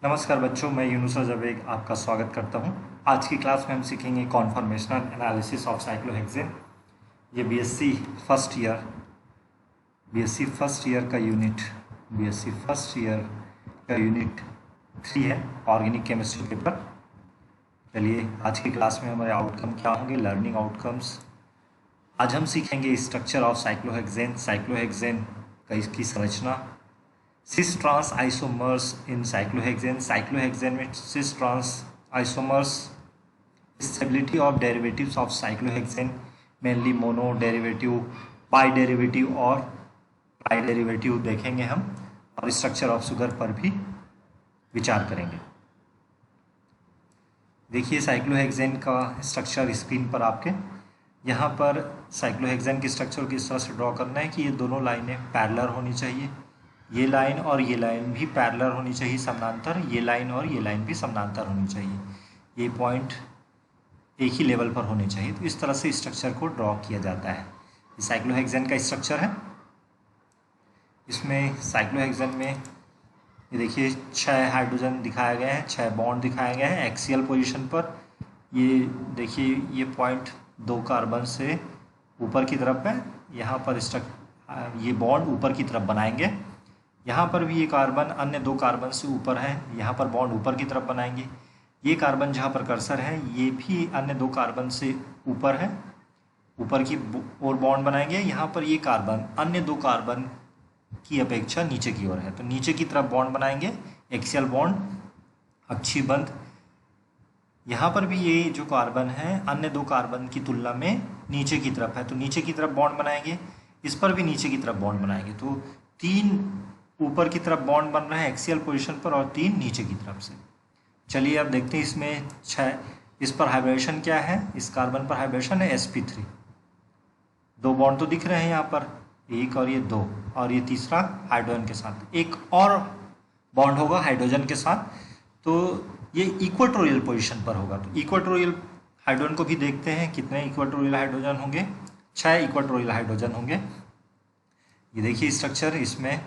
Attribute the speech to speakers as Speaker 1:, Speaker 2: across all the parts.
Speaker 1: नमस्कार बच्चों, मैं यूनुस जबेग आपका स्वागत करता हूं। आज की क्लास में हम सीखेंगे कॉन्फॉर्मेशनल एनालिसिस ऑफ साइक्लोहेक्सेन। ये बीएससी फर्स्ट ईयर का यूनिट 3 है, ऑर्गेनिक केमिस्ट्री पेपर। चलिए, आज की क्लास में हमारे आउटकम क्या होंगे, लर्निंग आउटकम्स। आज हम सीखेंगे स्ट्रक्चर ऑफ साइक्लोहेक्सेन का इसकी संरचना, सिस ट्रांस आइसोमर्स इन साइक्लोहेक्सेन में cis trans isomers, stability of derivatives of cyclohexane, mainly mono derivative, bi derivative और ट्राई डेरिवेटिव देखेंगे हम, और स्ट्रक्चर ऑफ शुगर पर भी विचार करेंगे। देखिए साइक्लोहेक्सेन का स्ट्रक्चर स्क्रीन पर आपके। यहाँ पर साइक्लोहेक्सेन की स्ट्रक्चर को इस तरह से ड्रॉ करना है कि ये दोनों लाइनें पैरेलल होनी चाहिए, ये लाइन और ये लाइन भी पैरेलल होनी चाहिए, समानांतर, ये लाइन और ये लाइन भी समानांतर होनी चाहिए, ये पॉइंट एक ही लेवल पर होने चाहिए। तो इस तरह से स्ट्रक्चर को ड्रॉ किया जाता है। ये साइक्लोहेक्सेन का स्ट्रक्चर है। इसमें साइक्लोहेक्सेन में ये देखिए 6 हाइड्रोजन दिखाए गए हैं, 6 बॉन्ड दिखाए गए हैं एक्सियल पोजीशन पर। ये देखिए ये पॉइंट 2 कार्बन से ऊपर की तरफ है, यहाँ पर ये बॉन्ड ऊपर की तरफ बनाएंगे। यहाँ पर भी ये कार्बन अन्य 2 कार्बन से ऊपर है, यहाँ पर बॉन्ड ऊपर की तरफ बनाएंगे। ये कार्बन जहाँ पर कर्सर है ये भी अन्य 2 कार्बन से ऊपर है, ऊपर की ओर बॉन्ड बनाएंगे। यहाँ पर ये कार्बन अन्य 2 कार्बन की अपेक्षा नीचे की ओर है, तो नीचे की तरफ बॉन्ड बनाएंगे, एक्सियल बॉन्ड, अक्षीय बंध। यहाँ पर भी ये जो कार्बन है अन्य 2 कार्बन की तुलना में नीचे की तरफ है, तो नीचे की तरफ बॉन्ड बनाएंगे। इस पर भी नीचे की तरफ बॉन्ड बनाएंगे, तो 3 ऊपर की तरफ बॉन्ड बन रहा है एक्सियल पोजीशन पर और 3 नीचे की तरफ से। चलिए अब देखते हैं इसमें 6, इस पर हाइब्रिडेशन क्या है, इस कार्बन पर हाइब्रिडेशन है sp3। 2 बॉन्ड तो दिख रहे हैं यहाँ पर, एक और ये 2, और ये तीसरा हाइड्रोजन के साथ, एक और बॉन्ड होगा हाइड्रोजन के साथ, तो ये इक्वेटोरियल पोजीशन पर होगा। तो इक्वेटोरियल हाइड्रोजन को भी देखते हैं, कितने इक्वेटोरियल हाइड्रोजन होंगे, 6 इक्वेटोरियल हाइड्रोजन होंगे। ये देखिए स्ट्रक्चर, इसमें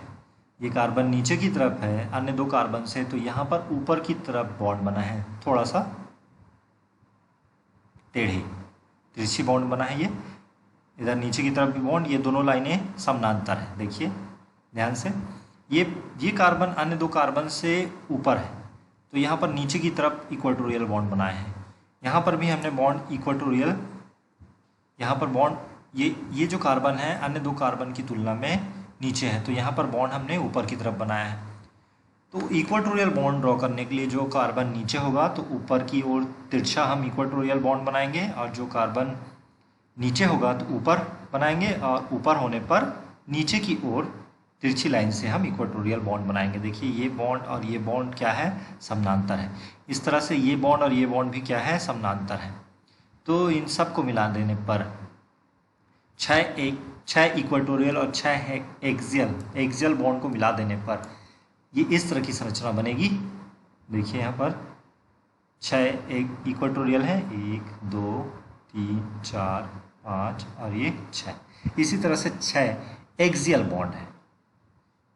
Speaker 1: ये कार्बन नीचे की तरफ है अन्य 2 कार्बन से, तो यहाँ पर ऊपर की तरफ बॉन्ड बना है, थोड़ा सा तिरछी बॉन्ड बना है। ये इधर नीचे की तरफ भी बॉन्ड, ये दोनों लाइनें समानांतर है। देखिए ध्यान से, ये कार्बन अन्य 2 कार्बन से ऊपर है, तो यहाँ पर नीचे की तरफ इक्वेटोरियल बॉन्ड बनाए हैं। यहाँ पर भी हमने बॉन्ड इक्वेटोरियल, यहाँ पर बॉन्ड ये जो कार्बन है अन्य 2 कार्बन की तुलना में नीचे है, तो यहाँ पर बॉन्ड हमने ऊपर की तरफ बनाया है। तो इक्वेटोरियल बॉन्ड ड्रॉ करने के लिए जो कार्बन नीचे होगा तो ऊपर की ओर तिरछा हम इक्वेटोरियल बॉन्ड बनाएंगे, और जो कार्बन नीचे होगा तो ऊपर बनाएंगे, और ऊपर होने पर नीचे की ओर तिरछी लाइन से हम इक्वेटोरियल बॉन्ड बनाएंगे। देखिए ये बॉन्ड और ये बॉन्ड क्या है, समानांतर है। इस तरह से ये बॉन्ड और ये बॉन्ड भी क्या है, समानांतर है। तो इन सब को मिला देने पर 6 इक्वेटोरियल और 6 एक्सियल बॉन्ड को मिला देने पर ये इस तरह की संरचना बनेगी। देखिए यहाँ पर 6 इक्वेटोरियल है, 1 2 3 4 5 और ये 6। इसी तरह से 6 एक्सियल बॉन्ड है।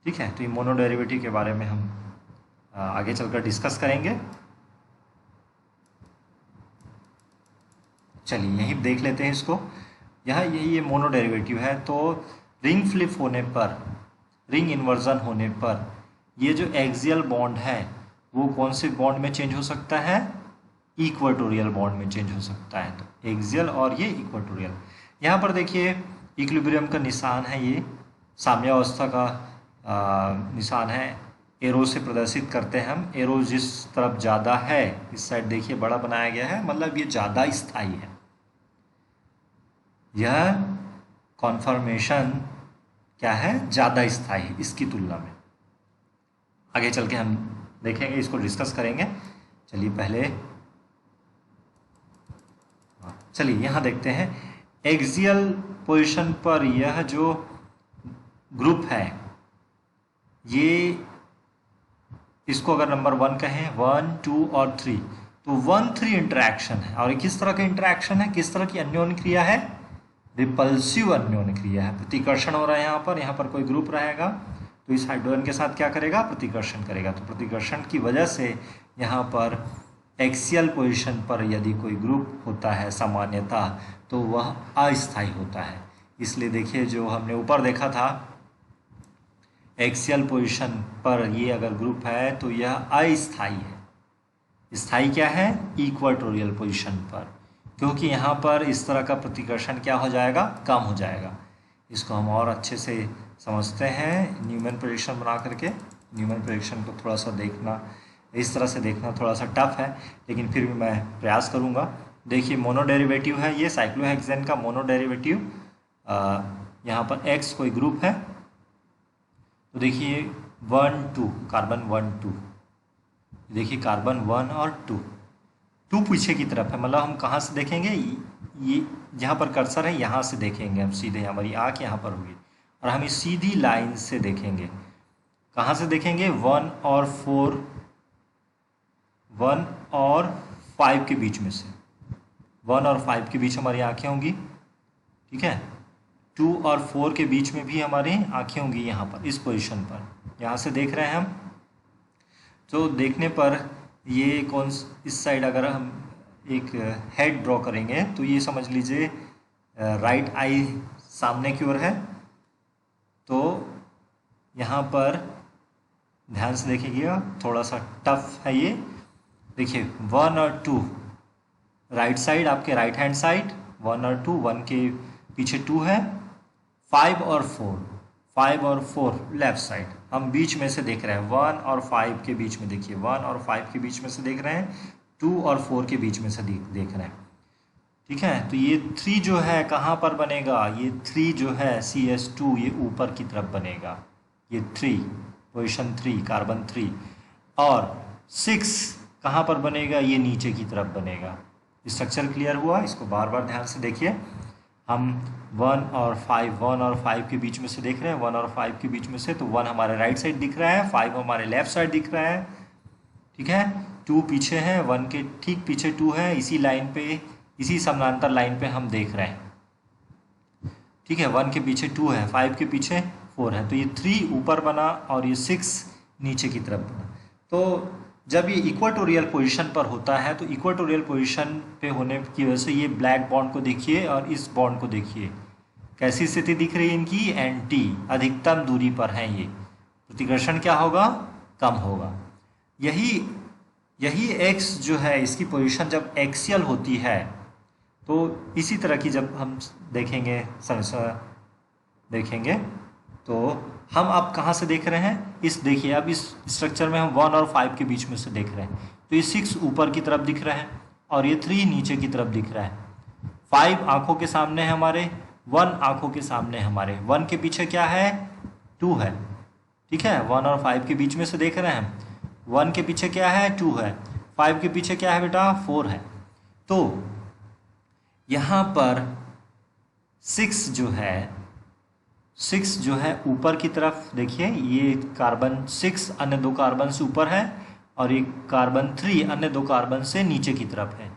Speaker 1: ठीक है, तो ये मोनो डेरिवेटिव के बारे में हम आगे चलकर डिस्कस करेंगे। चलिए यहीं देख लेते हैं इसको। यहाँ ये मोनो डेरिवेटिव है, तो रिंग फ्लिप होने पर, रिंग इन्वर्जन होने पर ये जो एक्सियल बॉन्ड है वो कौन से बॉन्ड में चेंज हो सकता है, इक्वेटोरियल बॉन्ड में चेंज हो सकता है। तो एक्सियल और ये इक्वेटोरियल। यहाँ पर देखिए इक्विलिब्रियम का निशान है, ये साम्यावस्था का निशान है, एरो से प्रदर्शित करते हैं हम। एरो जिस तरफ ज़्यादा है, इस साइड देखिए बड़ा बनाया गया है, मतलब ये ज़्यादा स्थायी है। यह कॉन्फर्मेशन क्या है, ज़्यादा स्थायी इसकी तुलना में। आगे चल के हम देखेंगे, इसको डिस्कस करेंगे। चलिए पहले चलिए यहाँ देखते हैं एक्सियल पोजीशन पर यह जो ग्रुप है, ये इसको अगर नंबर 1 कहें, 1 2 और 3, तो 1-3 इंटरेक्शन है। और किस तरह का इंटरेक्शन है, किस तरह की अन्योन्य क्रिया है, रिपल्सिव अन्योन्य क्रिया है। प्रतिकर्षण हो रहा है यहाँ पर कोई ग्रुप रहेगा तो इस हाइड्रोजन के साथ क्या करेगा, प्रतिकर्षण करेगा। तो प्रतिकर्षण की वजह से यहाँ पर एक्सियल पोजीशन पर यदि कोई ग्रुप होता है सामान्यतः, तो वह अस्थायी होता है। इसलिए देखिए जो हमने ऊपर देखा था, एक्सियल पोजीशन पर ये अगर ग्रुप है तो यह अस्थायी है। स्थायी क्या है, इक्वाटोरियल पोजीशन पर, क्योंकि यहाँ पर इस तरह का प्रतिकर्षण क्या हो जाएगा, कम हो जाएगा। इसको हम और अच्छे से समझते हैं न्यूमैन प्रेडिक्शन बना करके। न्यूमैन प्रेडिक्शन को थोड़ा सा देखना, इस तरह से देखना थोड़ा सा टफ है, लेकिन फिर भी मैं प्रयास करूँगा। देखिए मोनो डेरिवेटिव है ये, साइक्लोहेक्सेन का मोनो डेरिवेटिव। यहाँ पर एक्स कोई ग्रुप है, तो देखिए 1 2 कार्बन 1 2, देखिए कार्बन 1 और 2 पीछे की तरफ है। मतलब हम कहाँ से देखेंगे, ये जहाँ पर कर्सर है यहाँ से देखेंगे हम सीधे, हमारी आँख यहाँ पर होगी और हम इस सीधी लाइन से देखेंगे। कहाँ से देखेंगे, 1 और 5 के बीच में से, 1 और 5 के बीच हमारी आँखें होंगी, ठीक है। 2 और 4 के बीच में भी हमारी आँखें होंगी यहाँ पर, इस पोजीशन पर, यहाँ से देख रहे हैं हम। तो देखने पर ये कौन, इस साइड अगर हम एक हेड ड्रॉ करेंगे तो ये समझ लीजिए राइट आई सामने की ओर है। तो यहाँ पर ध्यान से देखिएगा, थोड़ा सा टफ है ये। देखिए 1 और 2 राइट साइड, आपके राइट हैंड साइड 1 और 2, 1 के पीछे 2 है। 5 और 4 लेफ्ट साइड, हम बीच में से देख रहे हैं, 1 और 5 के बीच में, देखिए 1 और 5 के बीच में से देख रहे हैं, 2 और 4 के बीच में से देख रहे हैं, ठीक है। तो ये 3 जो है कहाँ पर बनेगा, ये 3 जो है CH2 ये ऊपर की तरफ बनेगा, ये 3 पोजीशन 3 कार्बन 3, और 6 कहाँ पर बनेगा, ये नीचे की तरफ बनेगा। स्ट्रक्चर क्लियर हुआ, इसको बार बार ध्यान से देखिए। हम 1 और 5 के बीच में से देख रहे हैं, 1 और 5 के बीच में से, तो 1 हमारे राइट साइड दिख रहा है, 5 हमारे लेफ्ट साइड दिख रहा है, ठीक है। 2 पीछे है, 1 के ठीक पीछे 2 है, इसी लाइन पे, इसी समानांतर लाइन पे हम देख रहे हैं, ठीक है। 1 के पीछे 2 है, 5 के पीछे 4 है, तो ये 3 ऊपर बना और ये 6 नीचे की तरफ बना। तो जब ये इक्वाटोरियल पोजीशन पर होता है, तो इक्वाटोरियल पोजीशन पे होने की वजह से ये ब्लैक बॉन्ड को देखिए और इस बॉन्ड को देखिए, कैसी स्थिति दिख रही है इनकी, एंटी, अधिकतम दूरी पर है ये। प्रतिकर्षण क्या होगा, कम होगा। यही एक्स जो है, इसकी पोजीशन जब एक्सियल होती है, तो इसी तरह की जब हम देखेंगे तो हम अब कहाँ से देख रहे हैं, इस देखिए अब इस स्ट्रक्चर में हम 1 और 5 के बीच में से देख रहे हैं, तो ये 6 ऊपर की तरफ दिख रहा है और ये 3 नीचे की तरफ दिख रहा है। 5 आंखों के सामने है हमारे, 1 आंखों के सामने हमारे, 1 के पीछे क्या है, 2 है, ठीक है। 1 और 5 के बीच में से देख रहे हैं हम, 1 के पीछे क्या है, 2 है, 5 के पीछे क्या है बेटा, 4 है। तो यहाँ पर 6 जो है ऊपर की तरफ देखिए, ये कार्बन 6 अन्य 2 कार्बन से ऊपर है और ये कार्बन 3 अन्य 2 कार्बन से नीचे की तरफ है।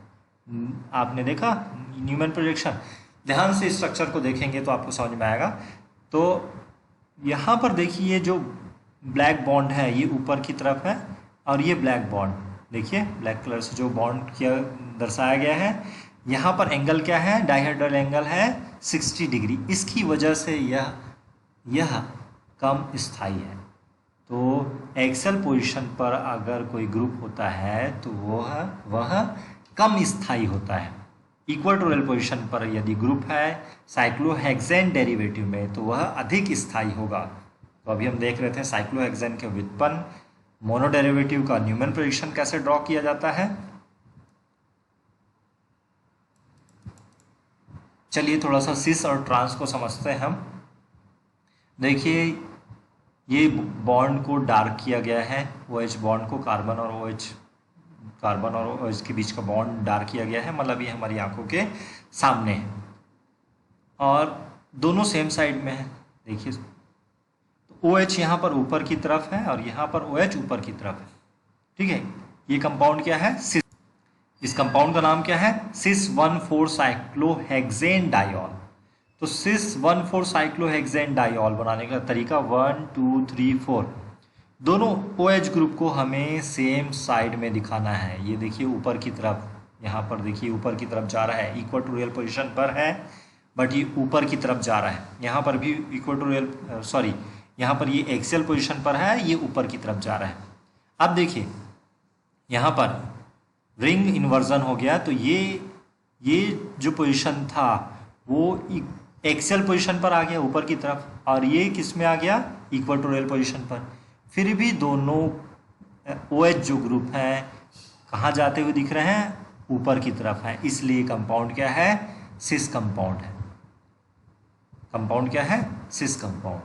Speaker 1: आपने देखा न्यूमैन प्रोजेक्शन, ध्यान से स्ट्रक्चर को देखेंगे तो आपको समझ में आएगा। तो यहाँ पर देखिए जो ब्लैक बॉन्ड है ये ऊपर की तरफ है और ये ब्लैक बॉन्ड देखिए, ब्लैक कलर से जो बॉन्ड किया दर्शाया गया है, यहाँ पर एंगल क्या है, डायहेड्रल एंगल है 60 डिग्री। इसकी वजह से यह कम स्थायी है। तो एक्सियल पोजीशन पर अगर कोई ग्रुप होता है तो वह कम स्थायी होता है। इक्वाटोरियल पोजीशन पर यदि ग्रुप है साइक्लोहेक्सेन डेरिवेटिव में, तो वह अधिक स्थायी होगा। तो अभी हम देख रहे थे साइक्लोहेक्सेन के व्युत्पन्न, मोनो डेरिवेटिव का न्यूमैन प्रेडिक्शन कैसे ड्रॉ किया जाता है। चलिए थोड़ा सा सिस और ट्रांस को समझते हैं हम। देखिए ये बॉन्ड को डार्क किया गया है, OH बॉन्ड को, कार्बन और OH के बीच का बॉन्ड डार्क किया गया है, मतलब ये हमारी आंखों के सामने है और दोनों सेम साइड में है। देखिए तो OH यहाँ पर ऊपर की तरफ है और यहाँ पर OH ऊपर की तरफ है, ठीक है। ये कंपाउंड क्या है, सिस। इस कंपाउंड का नाम क्या है, सिस 1,4 साइक्लोहेक्सेन डायोल। तो सिस 1,4 साइक्लोहेक्सेन डाइऑल बनाने का तरीका 1 2 3 4 दोनों OH ग्रुप को हमें सेम साइड में दिखाना है। ये देखिए ऊपर की तरफ, यहाँ पर देखिए ऊपर की तरफ जा रहा है, इक्वेटोरियल पोजीशन पर है बट ये ऊपर की तरफ जा रहा है। यहाँ पर भी इक्वेटोरियल सॉरी यहाँ पर ये एक्सियल पोजीशन पर है, ये ऊपर की तरफ जा रहा है। अब देखिए यहाँ पर रिंग इन्वर्जन हो गया, तो ये जो पोजीशन था वो एक्सियल पोजीशन पर आ गया ऊपर की तरफ, और ये किस में आ गया, इक्वेटोरियल पोजीशन पर। फिर भी दोनों OH जो ग्रुप हैं कहाँ जाते हुए दिख रहे हैं, ऊपर की तरफ है, इसलिए कंपाउंड क्या है, सिस कंपाउंड है। कंपाउंड क्या है, सिस कंपाउंड।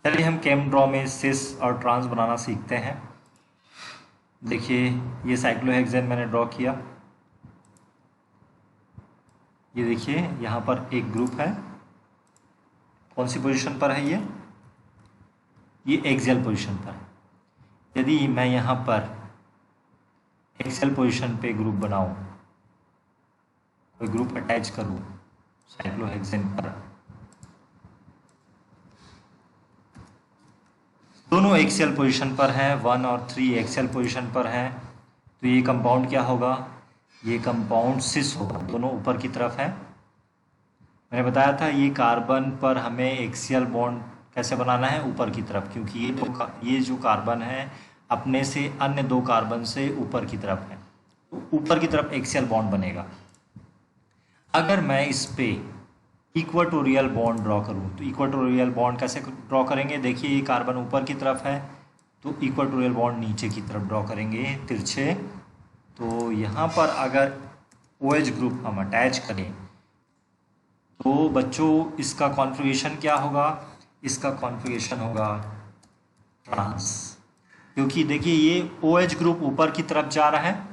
Speaker 1: चलिए हम केमड्रॉ में सिस और ट्रांस बनाना सीखते हैं। देखिए ये साइक्लोहेक्सेन मैंने ड्रॉ किया, ये देखिए यहाँ पर एक ग्रुप है, कौन सी पोजीशन पर है, ये एक्सियल पोजीशन पर है। यदि मैं यहाँ पर एक्सियल पोजीशन पे ग्रुप बनाऊँ, कोई ग्रुप अटैच करूँ साइक्लोहेक्सेन पर, दोनों एक्सियल पोजीशन पर हैं, 1 और 3 एक्सियल पोजीशन पर हैं, तो ये कंपाउंड क्या होगा, ये कंपाउंड सिस होगा, दोनों ऊपर की तरफ है। मैंने बताया था ये कार्बन पर हमें एक्सियल बॉन्ड कैसे बनाना है, ऊपर की तरफ, क्योंकि ये जो कार्बन है अपने से अन्य दो कार्बन से ऊपर की तरफ है, तो ऊपर की तरफ एक्सियल बॉन्ड बनेगा। अगर मैं इस पे इक्वेटोरियल बॉन्ड ड्रॉ करूँ तो इक्वेटोरियल बॉन्ड कैसे ड्रॉ करेंगे, देखिए ये कार्बन ऊपर की तरफ है तो इक्वेटोरियल बॉन्ड नीचे की तरफ ड्रॉ करेंगे तिरछे। तो यहाँ पर अगर OH ग्रुप हम अटैच करें तो बच्चों इसका कॉन्फ़िगरेशन क्या होगा, इसका कॉन्फ़िगरेशन होगा ट्रांस, क्योंकि देखिए ये OH ग्रुप ऊपर की तरफ जा रहा है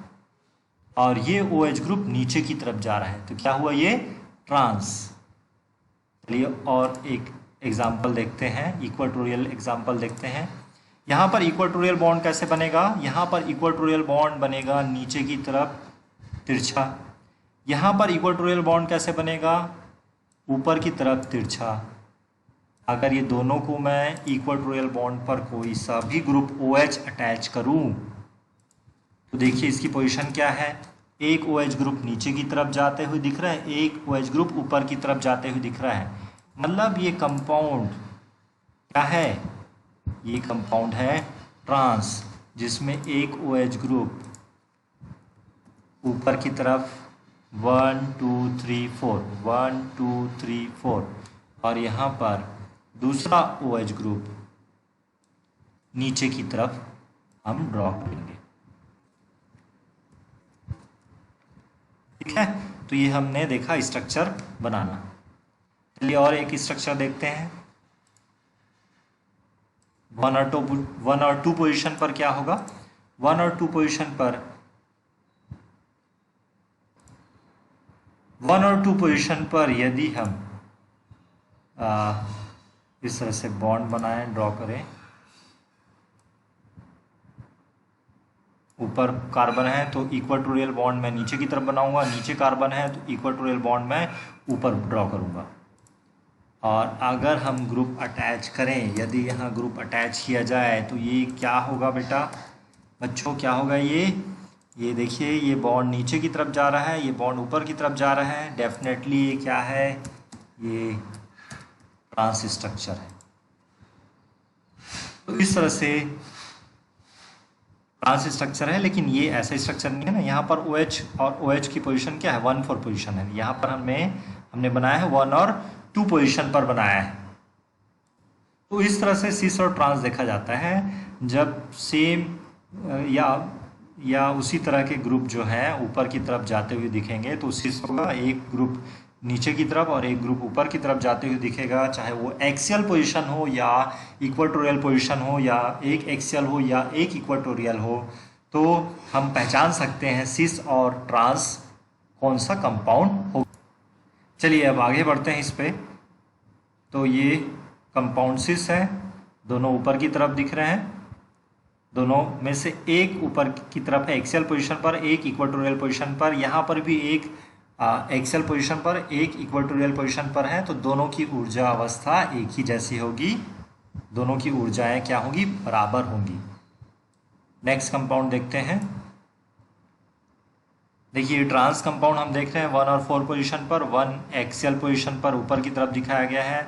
Speaker 1: और ये OH ग्रुप नीचे की तरफ जा रहा है, तो क्या हुआ, ये ट्रांस। चलिए और एक एग्जाम्पल देखते हैं, इक्वेटोरियल एग्जाम्पल देखते हैं। यहाँ पर इक्वेटोरियल बॉन्ड कैसे बनेगा, यहाँ पर इक्वेटोरियल बॉन्ड बनेगा नीचे की तरफ तिरछा। यहाँ पर इक्वेटोरियल बॉन्ड कैसे बनेगा, ऊपर की तरफ तिरछा। अगर ये दोनों को मैं इक्वेटोरियल बॉन्ड पर कोई सा भी ग्रुप OH अटैच करूँ तो देखिए इसकी पोजीशन क्या है, एक OH ग्रुप नीचे की तरफ जाते हुए दिख रहा है, एक OH ग्रुप ऊपर की तरफ जाते हुए दिख रहा है। मतलब ये कंपाउंड क्या है, ये कंपाउंड है ट्रांस, जिसमें एक OH ग्रुप ऊपर की तरफ 1 2 3 4 1 2 3 4 और यहाँ पर दूसरा OH ग्रुप नीचे की तरफ हम ड्रॉ करेंगे। ठीक है, तो ये हमने देखा स्ट्रक्चर बनाना। चलिए और एक स्ट्रक्चर देखते हैं। 1 और 2 पोजीशन पर क्या होगा, 1 और 2 पोजीशन पर 1 और 2 पोजीशन पर यदि हम इस तरह से बॉन्ड बनाएं, ड्रॉ करें, ऊपर कार्बन है तो इक्वेटोरियल बॉन्ड मैं नीचे की तरफ बनाऊंगा, नीचे कार्बन है तो इक्वेटोरियल बॉन्ड मैं ऊपर ड्रॉ करूंगा। और अगर हम ग्रुप अटैच करें, यदि यहाँ ग्रुप अटैच किया जाए तो ये क्या होगा बेटा, बच्चों क्या होगा, ये देखिए ये बॉन्ड नीचे की तरफ जा रहा है, ये बॉन्ड ऊपर की तरफ जा रहा है, डेफिनेटली ये क्या है, ये ट्रांस स्ट्रक्चर है। तो इस तरह से ट्रांस स्ट्रक्चर है, लेकिन ये ऐसा स्ट्रक्चर नहीं है ना। यहाँ पर OH और OH की पोजीशन क्या है, 1 4 पोजीशन है, यहाँ पर हमने बनाया है 1 और 2 पोजीशन पर बनाया है। तो इस तरह से सिस और ट्रांस देखा जाता है जब सेम या उसी तरह के ग्रुप जो हैं ऊपर की तरफ जाते हुए दिखेंगे तो सिस होगा, एक ग्रुप नीचे की तरफ और एक ग्रुप ऊपर की तरफ जाते हुए दिखेगा, चाहे वो एक्सियल पोजीशन हो या इक्वेटोरियल पोजीशन हो या एक एक्सियल हो या एक इक्वेटोरियल हो, तो हम पहचान सकते हैं सिस और ट्रांस कौन सा कंपाउंड हो। चलिए अब आगे बढ़ते हैं इस पे। तो ये कंपाउंड सिस है, दोनों ऊपर की तरफ दिख रहे हैं, दोनों में से एक ऊपर की तरफ है एक्सियल पोजीशन पर, एक इक्वेटोरियल पोजीशन पर। यहाँ पर भी एक एक्सियल पोजीशन पर, एक इक्वेटोरियल पोजीशन पर है, तो दोनों की ऊर्जा अवस्था एक ही जैसी होगी, दोनों की ऊर्जाएं क्या होंगी, बराबर होंगी। नेक्स्ट कंपाउंड देखते हैं। देखिए ट्रांस कंपाउंड हम देख रहे हैं 1 और 4 पोजीशन पर, 1 एक्सियल पोजीशन पर ऊपर की तरफ दिखाया गया है,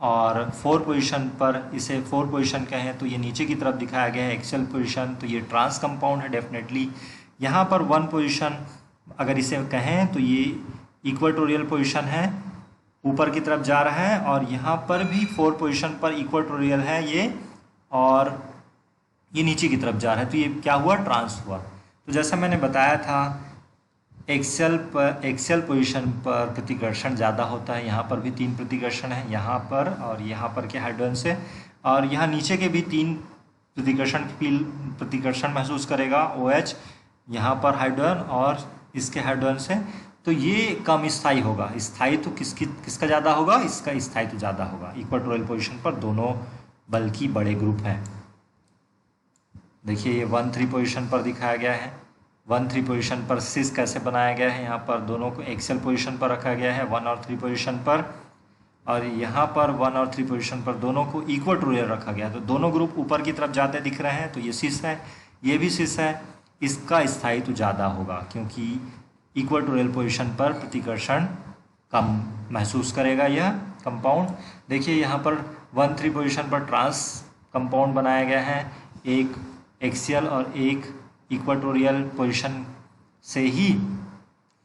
Speaker 1: और 4 पोजीशन पर, इसे 4 पोजीशन कहें तो ये नीचे की तरफ दिखाया गया है एक्सियल पोजीशन, तो ये ट्रांस कंपाउंड है डेफिनेटली। यहाँ पर 1 पोजीशन अगर इसे कहें तो ये इक्वेटोरियल पोजीशन है, ऊपर की तरफ जा रहा है, और यहाँ पर भी 4 पोजीशन पर इक्वेटोरियल है ये, और ये नीचे की तरफ जा रहा है, तो ये क्या हुआ, ट्रांस हुआ। तो जैसा मैंने बताया था एक्सियल पोजीशन पर प्रतिकर्षण ज़्यादा होता है, यहाँ पर भी 3 प्रतिकर्षण है, यहाँ पर और यहाँ पर के हाइड्रोजन से, और यहाँ नीचे के भी 3 प्रतिकर्षण महसूस करेगा OH, यहाँ पर हाइड्रोजन और इसके हाइड्रोजन से, तो ये कम स्थायी होगा। स्थायित्व किसका ज़्यादा होगा, इसका स्थायित्व ज़्यादा होगा। इक्वेटोरियल पोजीशन पर दोनों बल्कि बड़े ग्रुप हैं। देखिए ये 1-3 पोजीशन पर दिखाया गया है, 1-3 पोजीशन पर सिस कैसे बनाया गया है, यहाँ पर दोनों को एक्सियल पोजीशन पर रखा गया है 1 और 3 पोजीशन पर, और यहाँ पर 1 और 3 पोजीशन पर दोनों को इक्वेटोरियल रखा गया है, तो दोनों ग्रुप ऊपर की तरफ जाते दिख रहे हैं, तो ये सिस है, ये भी सिस है, इसका स्थायित्व ज़्यादा होगा क्योंकि इक्वेटोरियल पोजीशन पर प्रतिकर्षण कम महसूस करेगा यह कंपाउंड। देखिए यहाँ पर 1-3 पोजीशन पर ट्रांस कंपाउंड बनाया गया है, एक एक्सियल और एक इक्वेटोरियल पोजीशन से ही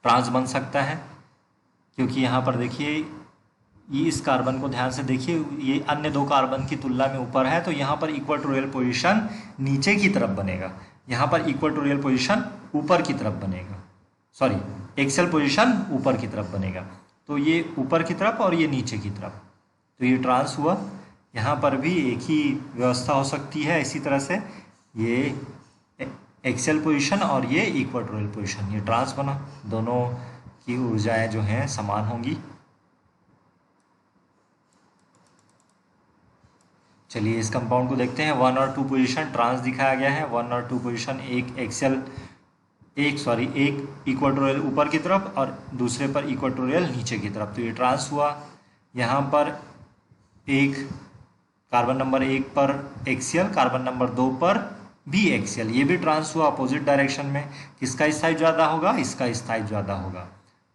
Speaker 1: ट्रांस बन सकता है, क्योंकि यहाँ पर देखिए ये इस कार्बन को ध्यान से देखिए, ये अन्य 2 कार्बन की तुलना में ऊपर है, तो यहाँ पर इक्वेटोरियल पोजीशन नीचे की तरफ बनेगा, यहाँ पर इक्वेटोरियल पोजीशन ऊपर की तरफ बनेगा, सॉरी एक्सियल पोजीशन ऊपर की तरफ बनेगा, तो ये ऊपर की तरफ और ये नीचे की तरफ, तो ये ट्रांस हुआ। यहाँ पर भी एक ही व्यवस्था हो सकती है इसी तरह से, ये एक्सियल पोजीशन और ये इक्वेटोरियल पोजीशन, ये ट्रांस बना, दोनों की ऊर्जाएं जो हैं समान होंगी। चलिए इस कंपाउंड को देखते हैं। 1 और 2 पोजीशन ट्रांस दिखाया गया है, 1 और 2 पोजीशन, एक इक्वेटोरियल ऊपर की तरफ और दूसरे पर इक्वेटोरियल नीचे की तरफ, तो ये ट्रांस हुआ। यहाँ पर एक कार्बन नंबर 1 पर एक्सियल, कार्बन नंबर 2 पर भी एक्सियल, ये भी ट्रांस हुआ अपोजिट डायरेक्शन में। किसका स्थायित्व ज़्यादा होगा, इसका स्थायित्व ज़्यादा होगा।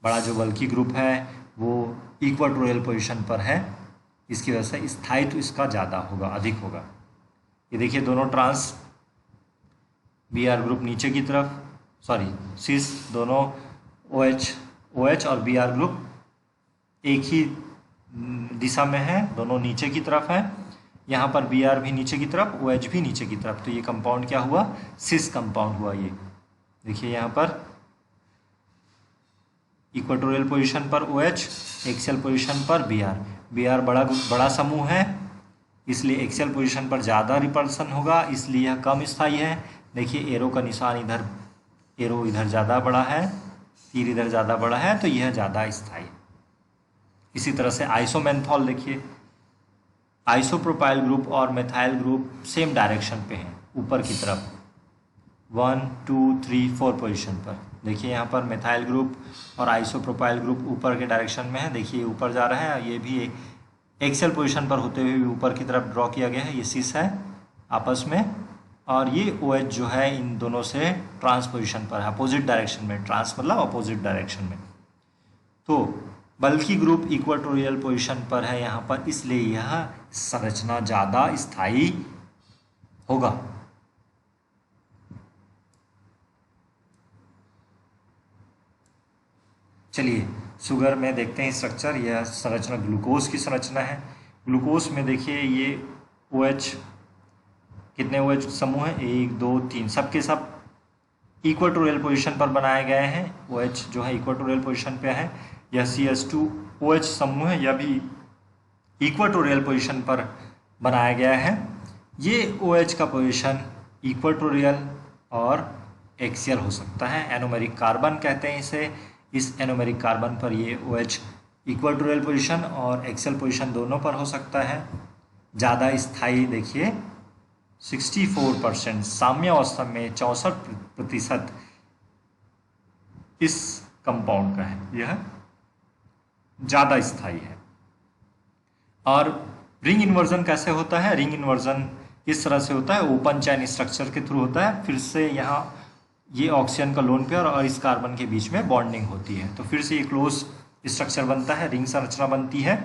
Speaker 1: बड़ा जो बल्कि ग्रुप है वो इक्वेटोरियल पोजीशन पर है, इसकी वजह से स्थायित्व इसका ज़्यादा होगा, अधिक होगा। ये देखिए दोनों ट्रांस, Br ग्रुप नीचे की तरफ, सॉरी सिस, दोनों OH और Br ग्रुप एक ही दिशा में है, दोनों नीचे की तरफ है। यहाँ पर Br भी नीचे की तरफ, OH भी नीचे की तरफ, तो ये कंपाउंड क्या हुआ, सिस कंपाउंड हुआ। ये देखिए यहाँ पर इक्वेटोरियल पोजीशन पर OH, एक्सियल पोजीशन पर Br बड़ा समूह है, इसलिए एक्सियल पोजीशन पर ज़्यादा रिपल्सन होगा, इसलिए यह कम स्थायी है। देखिए एरो का निशान इधर, एरो इधर ज़्यादा बड़ा है, तीर इधर ज़्यादा बड़ा है, तो यह ज़्यादा स्थायी। इसी तरह से आइसोमेंथॉल देखिए, आइसोप्रोपाइल ग्रुप और मेथाइल ग्रुप सेम डायरेक्शन पे हैं, ऊपर की तरफ 1, 2, 3, 4 पोजीशन पर। देखिए यहाँ पर मेथाइल ग्रुप और आइसोप्रोपाइल ग्रुप ऊपर के डायरेक्शन में है, देखिए ऊपर जा रहा है, ये भी एक्सियल पोजीशन पर होते हुए भी ऊपर की तरफ ड्रॉ किया गया है, ये सिस है आपस में, और ये OH जो है इन दोनों से ट्रांस पोजीशन पर है, अपोजिट डायरेक्शन में, ट्रांस मतलब अपोजिट डायरेक्शन में। तो बल्कि ग्रुप इक्वेटोरियल पोजीशन पर है यहाँ पर, इसलिए यह संरचना ज़्यादा स्थायी होगा। चलिए शुगर में देखते हैं स्ट्रक्चर। यह संरचना ग्लूकोज की संरचना है। ग्लूकोज में देखिए ये OH, कितने OH समूह हैं, 1, 2, 3, सबके सब इक्वेटोरियल पोजीशन पर बनाए गए हैं। OH जो है इक्वेटोरियल पोजीशन पे है। यह CH2OH समूह है, यह भी इक्वेटोरियल पोजीशन पर बनाया गया है। ये OH का पोजीशन इक्वेटोरियल और एक्सियल हो सकता है। एनोमेरिक कार्बन कहते हैं इसे। इस एनोमेरिक कार्बन पर ये OH इक्वेटोरियल पोजीशन और एक्सियल पोजीशन दोनों पर हो सकता है। ज़्यादा स्थायी देखिए 64%, साम्य अवस्था में 64% इस कंपाउंड का है, यह ज़्यादा स्थायी है। और रिंग इन्वर्जन कैसे होता है? रिंग इन्वर्जन किस तरह से होता है? ओपन चैन स्ट्रक्चर के थ्रू होता है। फिर से यहाँ ये ऑक्सीजन का लोन पेयर और इस कार्बन के बीच में बॉन्डिंग होती है, तो फिर से ये क्लोज स्ट्रक्चर बनता है, रिंग संरचना बनती है।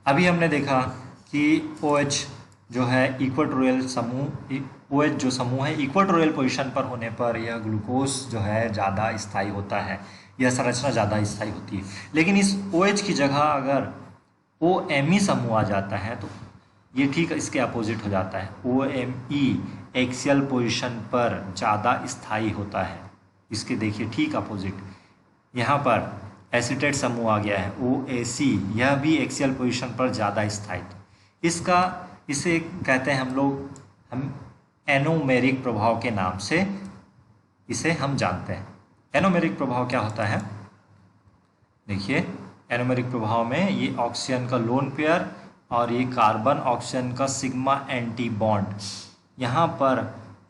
Speaker 1: अभी हमने देखा कि OH जो है इक्वेटोरियल समूह, OH जो समूह है इक्वेटोरियल पोजीशन पर होने पर यह ग्लूकोज जो है ज़्यादा स्थायी होता है, यह संरचना ज़्यादा स्थायी होती है। लेकिन इस OH की जगह अगर OMe समूह आ जाता है तो ये ठीक इसके अपोजिट हो जाता है। OMe एक्सियल पोजीशन पर ज़्यादा स्थायी होता है, इसके देखिए ठीक अपोजिट। यहाँ पर एसीटेट समूह आ गया है OAC, यह भी एक्सियल पोजीशन पर ज़्यादा स्थायी। इसे कहते हैं हम एनोमेरिक प्रभाव के नाम से इसे हम जानते हैं। एनोमेरिक प्रभाव क्या होता है? देखिए, एनोमेरिक प्रभाव में ये ऑक्सीजन का लोन पेयर और ये कार्बन ऑक्सीजन का सिग्मा एंटी बॉन्ड, यहाँ पर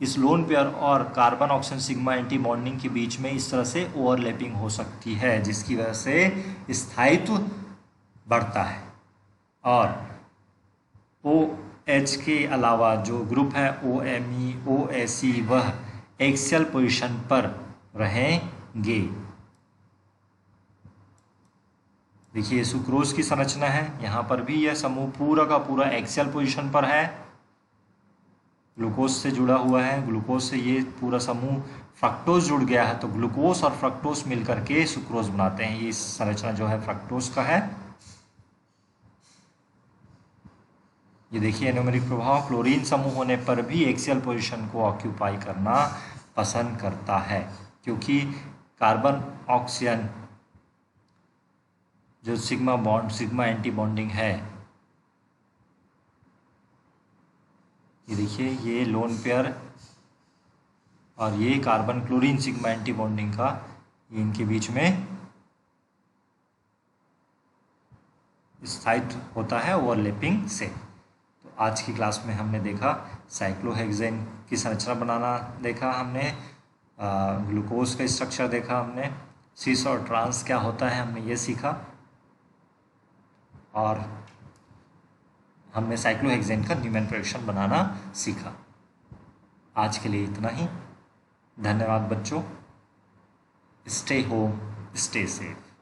Speaker 1: इस लोन पेयर और carbon oxygen sigma anti bonding के बीच में इस तरह से ओवरलैपिंग हो सकती है, जिसकी वजह से स्थायित्व बढ़ता है। और OH के अलावा जो ग्रुप है OMe OAC वह एक्सियल पोजीशन पर रहेंगे। देखिए सुक्रोज की संरचना है, यहाँ पर भी यह समूह पूरा का पूरा एक्सियल पोजीशन पर है, ग्लूकोज से जुड़ा हुआ है। ग्लूकोज से ये पूरा समूह फ्रक्टोज जुड़ गया है, तो ग्लूकोज और फ्रक्टोज मिलकर के सुक्रोज बनाते हैं। ये संरचना जो है फ्रक्टोज का है। ये देखिए एनोमेरिक प्रभाव, क्लोरीन समूह होने पर भी एक्सियल पोजीशन को ऑक्यूपाई करना पसंद करता है, क्योंकि कार्बन ऑक्सीजन जो सिग्मा एंटी बॉन्डिंग है, ये देखिए ये लोन पेयर और ये carbon chlorine sigma anti bonding का इनके बीच में स्थायित्व होता है ओवरलैपिंग से। तो आज की क्लास में हमने देखा साइक्लोहेक्सेन की संरचना बनाना देखा, हमने ग्लूकोज का स्ट्रक्चर देखा, हमने सिस और ट्रांस क्या होता है हमने ये सीखा, और हमने साइक्लोहेक्सेन का न्यूमैन रिएक्शन बनाना सीखा। आज के लिए इतना ही। धन्यवाद बच्चों। Stay home, stay safe.